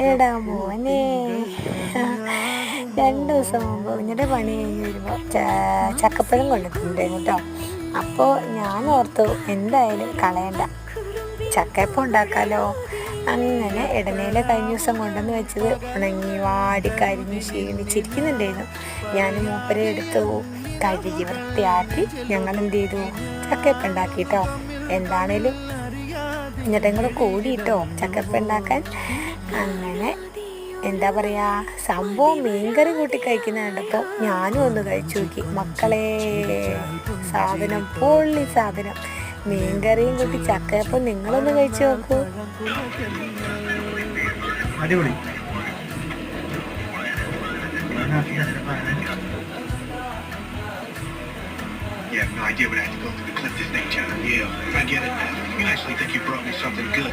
എടാ മോനെ 2 ദിവസം മുമ്പ് കുഞ്ഞിൻ്റെ പണി കഴിഞ്ഞ് വരുമ്പോൾ ചക്കപ്പഴം കൊണ്ടിട്ടുണ്ടായിരുന്നു കേട്ടോ. അപ്പോൾ ഞാൻ ഓർത്തു എന്തായാലും കളയണ്ട, ചക്കയപ്പം ഉണ്ടാക്കാമല്ലോ. അങ്ങനെ ഇടനേല കഴിഞ്ഞ ദിവസം കൊണ്ടുവന്ന് വെച്ചത് ഉണങ്ങി വാടി കരിഞ്ഞ് ക്ഷീണിച്ചിരിക്കുന്നുണ്ടായിരുന്നു. ഞാൻ മൂപ്പരെ എടുത്തു കഴുകി വൃത്തിയാക്കി ഞങ്ങൾ എന്ത് ചെയ്തു, ചക്കയപ്പം ഉണ്ടാക്കി കേട്ടോ. എന്താണേലും എന്നിട്ടും കൂടെ കൂടിയിട്ടോ ചക്കയപ്പം ഉണ്ടാക്കാൻ. അങ്ങനെ എന്താ പറയുക, സംഭവം മീൻകറി കൂട്ടി കഴിക്കുന്ന കണ്ടപ്പോൾ ഞാനും ഒന്ന് കഴിച്ചു നോക്കി. മക്കളെ, സാധനം പൊള്ളി സാധനം. മീൻകറിയും കൂട്ടി ചക്കയപ്പം നിങ്ങളൊന്ന് കഴിച്ചു നോക്കൂ. അടിപൊളി. You have no idea what I had to go through to clip this thing, John. Yeah, I get it now. You actually think you brought me something good.